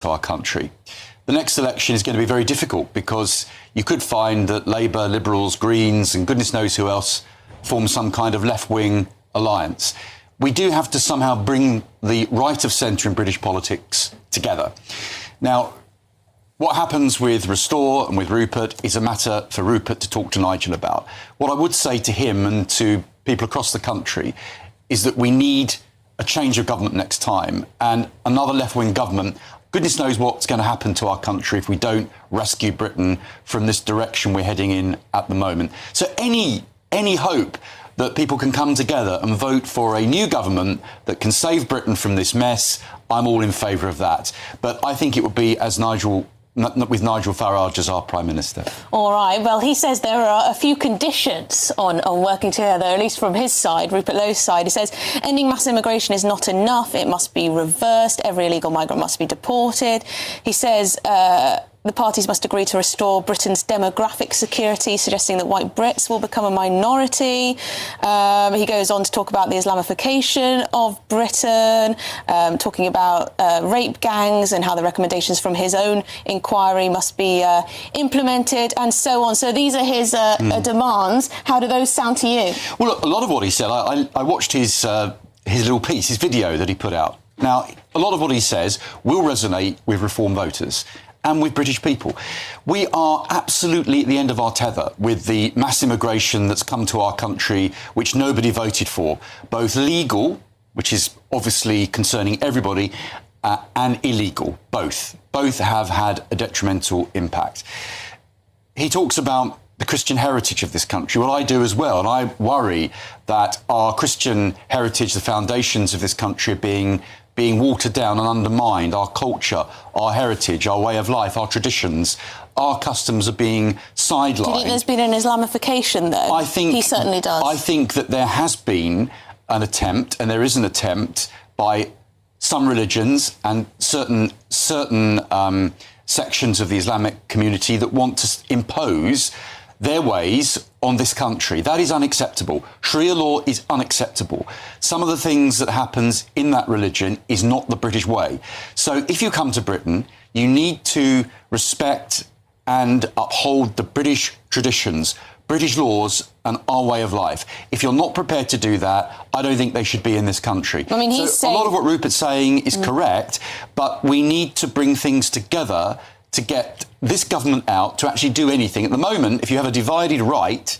to our country. The next election is going to be very difficult because you could find that Labour, Liberals, Greens and goodness knows who else form some kind of left-wing alliance. We do have to somehow bring the right of centre in British politics together. Now, what happens with Restore and with Rupert is a matter for Rupert to talk to Nigel about. What I would say to him and to people across the country is that we need a change of government next time, and another left-wing government. Goodness knows what's going to happen to our country if we don't rescue Britain from this direction we're heading in at the moment. So any hope that people can come together and vote for a new government that can save Britain from this mess, I'm all in favour of that. But I think it would be with Nigel Farage as our Prime Minister. All right. Well, he says there are a few conditions on working together, at least from his side, Rupert Lowe's side. He says ending mass immigration is not enough. It must be reversed. Every illegal migrant must be deported. He says the parties must agree to restore Britain's demographic security, suggesting that white Brits will become a minority. He goes on to talk about the Islamification of Britain, talking about rape gangs and how the recommendations from his own inquiry must be implemented and so on. So these are his demands. How do those sound to you? Well, look, a lot of what he said, I watched his little piece, his video that he put out. Now, a lot of what he says will resonate with Reform voters and with British people. We are absolutely at the end of our tether with the mass immigration that's come to our country, which nobody voted for, both legal, which is obviously concerning everybody, and illegal, both. Both have had a detrimental impact. He talks about the Christian heritage of this country. Well, I do as well, and I worry that our Christian heritage, the foundations of this country, are being watered down and undermined. Our culture, our heritage, our way of life, our traditions, our customs are being sidelined. Do you think there's been an Islamification, though? I think he certainly does. I think that there has been an attempt, and there is an attempt by some religions and certain sections of the Islamic community that want to impose their ways on this country. That is unacceptable. Sharia law is unacceptable. Some of the things that happens in that religion is not the British way. So if you come to Britain, you need to respect and uphold the British traditions, British laws and our way of life. If you're not prepared to do that, I don't think they should be in this country. I mean, a lot of what Rupert's saying is correct, but we need to bring things together to get this government out to actually do anything. At the moment, if you have a divided right,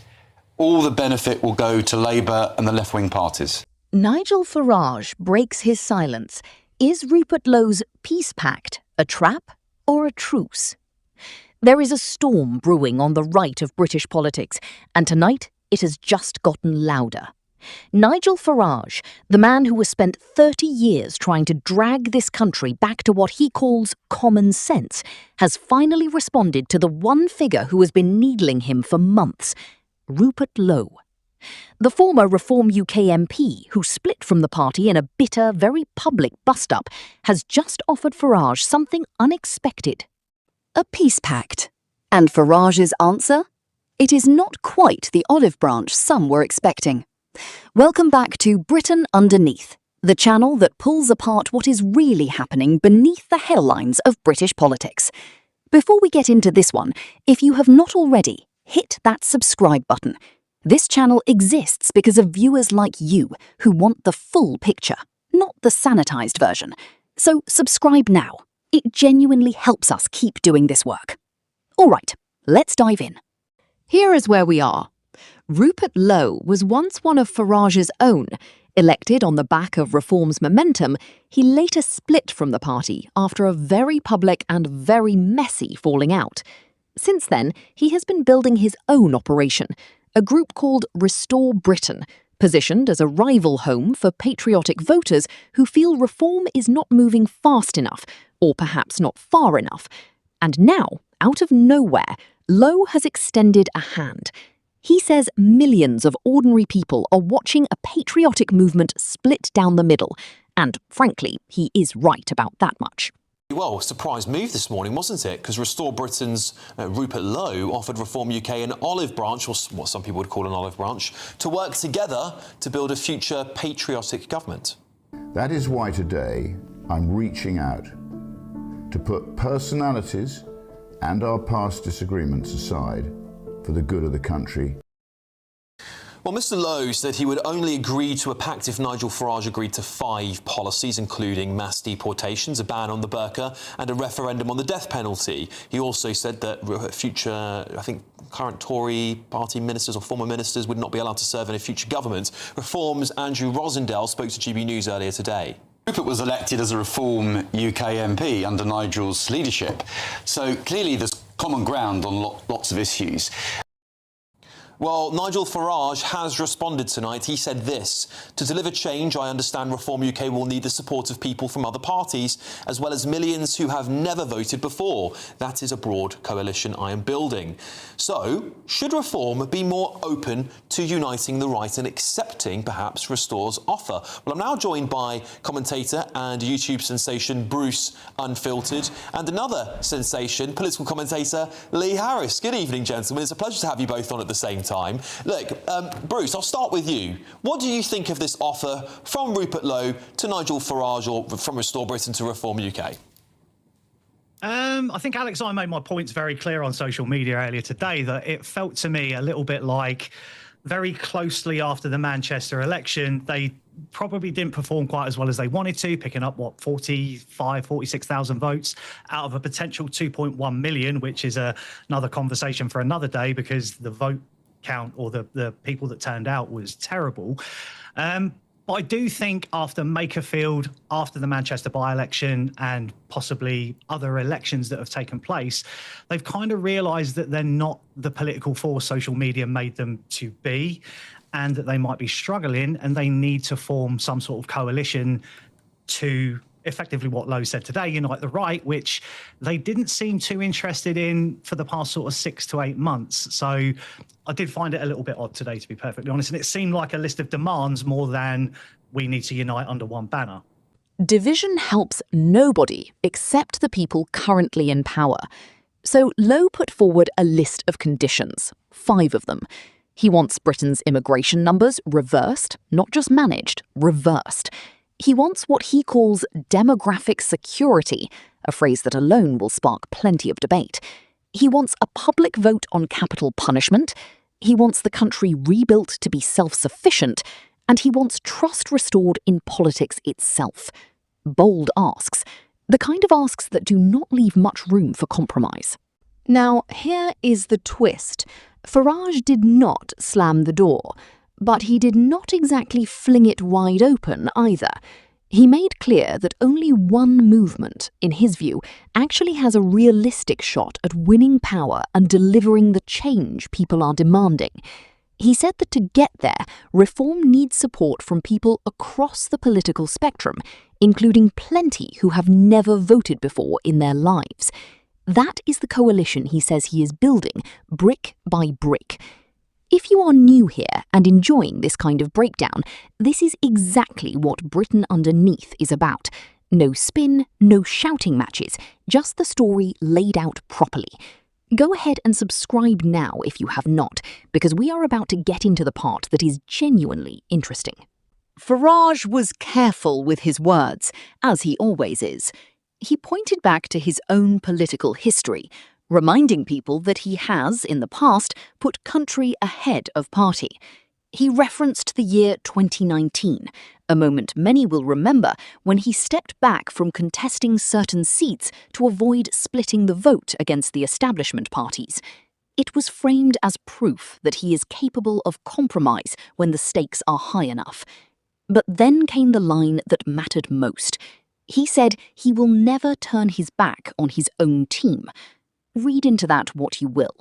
all the benefit will go to Labour and the left-wing parties. Nigel Farage breaks his silence. Is Rupert Lowe's peace pact a trap or a truce? There is a storm brewing on the right of British politics, and tonight it has just gotten louder. Nigel Farage, the man who has spent 30 years trying to drag this country back to what he calls common sense, has finally responded to the one figure who has been needling him for months, Rupert Lowe. The former Reform UK MP, who split from the party in a bitter, very public bust-up, has just offered Farage something unexpected. A peace pact. And Farage's answer? It is not quite the olive branch some were expecting. Welcome back to Britain Underneath, the channel that pulls apart what is really happening beneath the hell-lines of British politics. Before we get into this one, if you have not already, hit that subscribe button. This channel exists because of viewers like you who want the full picture, not the sanitized version. So subscribe now. It genuinely helps us keep doing this work. All right, let's dive in. Here is where we are. Rupert Lowe was once one of Farage's own. Elected on the back of Reform's momentum, he later split from the party after a very public and very messy falling out. Since then, he has been building his own operation, a group called Restore Britain, positioned as a rival home for patriotic voters who feel reform is not moving fast enough, or perhaps not far enough. And now, out of nowhere, Lowe has extended a hand. He says millions of ordinary people are watching a patriotic movement split down the middle. And frankly, he is right about that much. Well, surprise move this morning, wasn't it? Because Restore Britain's Rupert Lowe offered Reform UK an olive branch, or what some people would call an olive branch, to work together to build a future patriotic government. That is why today I'm reaching out to put personalities and our past disagreements aside for the good of the country. Well, Mr Lowe said he would only agree to a pact if Nigel Farage agreed to 5 policies, including mass deportations, a ban on the burqa and a referendum on the death penalty. He also said that future, I think, current Tory party ministers or former ministers would not be allowed to serve in a future government. Reform's Andrew Rosendale spoke to GB News earlier today. Rupert was elected as a Reform UK MP under Nigel's leadership. So clearly there's common ground on lots of issues. Well, Nigel Farage has responded tonight. He said this: "To deliver change, I understand Reform UK will need the support of people from other parties, as well as millions who have never voted before. That is a broad coalition I am building." So, should Reform be more open to uniting the right and accepting, perhaps, Restore's offer? Well, I'm now joined by commentator and YouTube sensation Bruce Unfiltered and another sensation, political commentator Lee Harris. Good evening, gentlemen. It's a pleasure to have you both on at the same time. Look, Bruce, I'll start with you. What do you think of this offer from Rupert Lowe to Nigel Farage, or from Restore Britain to Reform UK? I think Alex, I made my points very clear on social media earlier today that it felt to me a little bit like very closely after the Manchester election, they probably didn't perform quite as well as they wanted to, picking up, 46,000 votes out of a potential 2.1 million, which is another conversation for another day because the vote count or the people that turned out was terrible. But I do think after Makerfield, after the Manchester by-election and possibly other elections that have taken place, they've kind of realised that they're not the political force social media made them to be, and that they might be struggling and they need to form some sort of coalition to effectively what Lowe said today, unite the right, which they didn't seem too interested in for the past sort of 6 to 8 months. So I did find it a little bit odd today, to be perfectly honest. And it seemed like a list of demands more than we need to unite under one banner. Division helps nobody except the people currently in power. So Lowe put forward a list of conditions, 5 of them. He wants Britain's immigration numbers reversed, not just managed, reversed. He wants what he calls demographic security, a phrase that alone will spark plenty of debate. He wants a public vote on capital punishment. He wants the country rebuilt to be self-sufficient. And he wants trust restored in politics itself. Bold asks, the kind of asks that do not leave much room for compromise. Now, here is the twist. Farage did not slam the door, but he did not exactly fling it wide open either. He made clear that only one movement, in his view, actually has a realistic shot at winning power and delivering the change people are demanding. He said that to get there, reform needs support from people across the political spectrum, including plenty who have never voted before in their lives. That is the coalition he says he is building, brick by brick. If you are new here and enjoying this kind of breakdown, this is exactly what Britain Underneath is about. No spin, no shouting matches, just the story laid out properly. Go ahead and subscribe now if you have not, because we are about to get into the part that is genuinely interesting. Farage was careful with his words, as he always is. He pointed back to his own political history, reminding people that he has, in the past, put country ahead of party. He referenced the year 2019, a moment many will remember when he stepped back from contesting certain seats to avoid splitting the vote against the establishment parties. It was framed as proof that he is capable of compromise when the stakes are high enough. But then came the line that mattered most. He said he will never turn his back on his own team. Read into that what you will.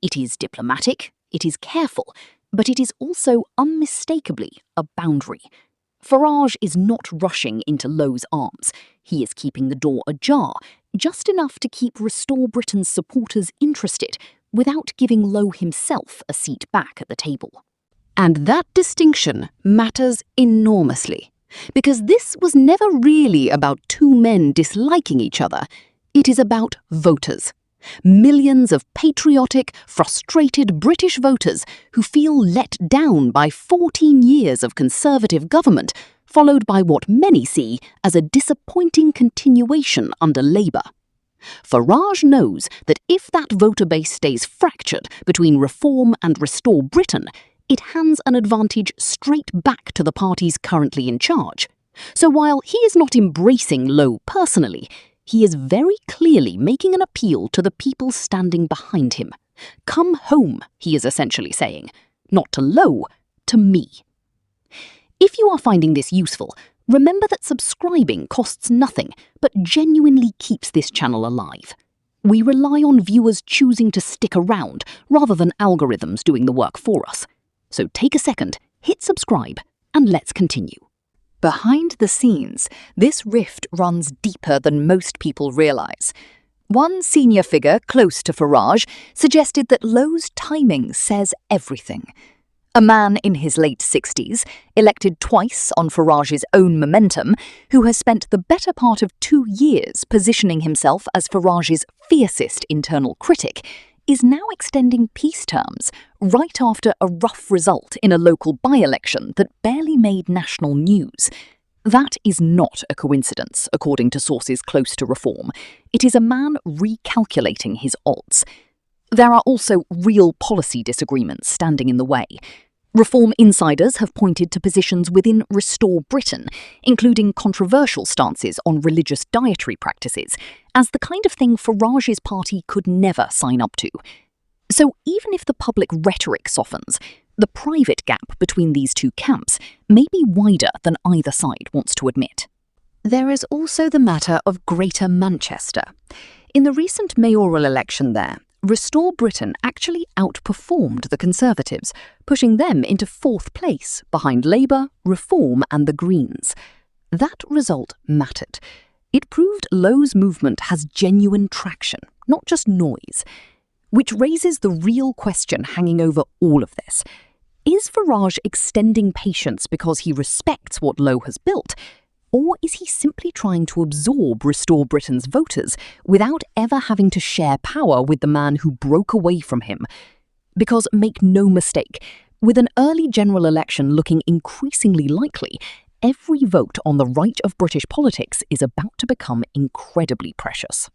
It is diplomatic, it is careful, but it is also unmistakably a boundary. Farage is not rushing into Lowe's arms. He is keeping the door ajar, just enough to keep Restore Britain's supporters interested, without giving Lowe himself a seat back at the table. And that distinction matters enormously, because this was never really about 2 men disliking each other. It is about voters. Millions of patriotic, frustrated British voters who feel let down by 14 years of Conservative government, followed by what many see as a disappointing continuation under Labour. Farage knows that if that voter base stays fractured between Reform and Restore Britain, it hands an advantage straight back to the parties currently in charge. So while he is not embracing Lowe personally, he is very clearly making an appeal to the people standing behind him. Come home, he is essentially saying. Not to Lowe, to me. If you are finding this useful, remember that subscribing costs nothing, but genuinely keeps this channel alive. We rely on viewers choosing to stick around rather than algorithms doing the work for us. So take a second, hit subscribe, and let's continue. Behind the scenes, this rift runs deeper than most people realise. One senior figure close to Farage suggested that Lowe's timing says everything. A man in his late 60s, elected twice on Farage's own momentum, who has spent the better part of 2 years positioning himself as Farage's fiercest internal critic, is now extending peace terms right after a rough result in a local by-election that barely made national news. That is not a coincidence, according to sources close to Reform. It is a man recalculating his odds. There are also real policy disagreements standing in the way. Reform insiders have pointed to positions within Restore Britain, including controversial stances on religious dietary practices, as the kind of thing Farage's party could never sign up to. So even if the public rhetoric softens, the private gap between these two camps may be wider than either side wants to admit. There is also the matter of Greater Manchester. In the recent mayoral election there, Restore Britain actually outperformed the Conservatives, pushing them into 4th place behind Labour, Reform and the Greens. That result mattered. It proved Lowe's movement has genuine traction, not just noise. Which raises the real question hanging over all of this. Is Farage extending patience because he respects what Lowe has built? Or is he simply trying to absorb Restore Britain's voters without ever having to share power with the man who broke away from him? Because make no mistake, with an early general election looking increasingly likely, every vote on the right of British politics is about to become incredibly precious.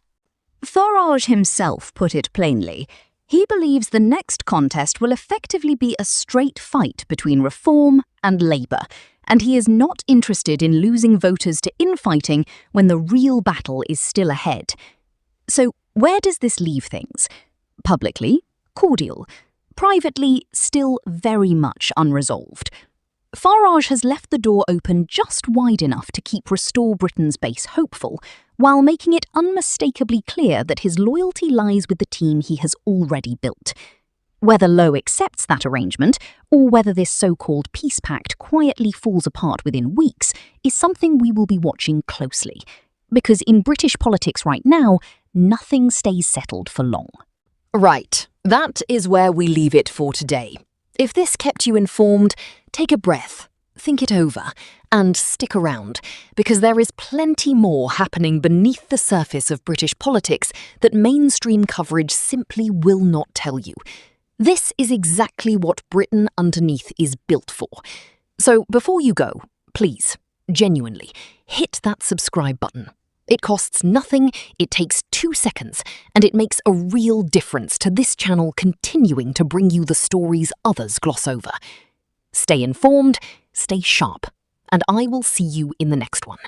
Farage himself put it plainly. He believes the next contest will effectively be a straight fight between Reform and Labour, and he is not interested in losing voters to infighting when the real battle is still ahead. So where does this leave things? Publicly, cordial. Privately, still very much unresolved. Farage has left the door open just wide enough to keep Restore Britain's base hopeful, while making it unmistakably clear that his loyalty lies with the team he has already built. Whether Lowe accepts that arrangement, or whether this so-called peace pact quietly falls apart within weeks, is something we will be watching closely. Because in British politics right now, nothing stays settled for long. Right, that is where we leave it for today. If this kept you informed, take a breath, think it over, and stick around, because there is plenty more happening beneath the surface of British politics that mainstream coverage simply will not tell you. This is exactly what Britain Underneath is built for. So before you go, please, genuinely, hit that subscribe button. It costs nothing, it takes 2 seconds, and it makes a real difference to this channel continuing to bring you the stories others gloss over. Stay informed, stay sharp, and I will see you in the next one.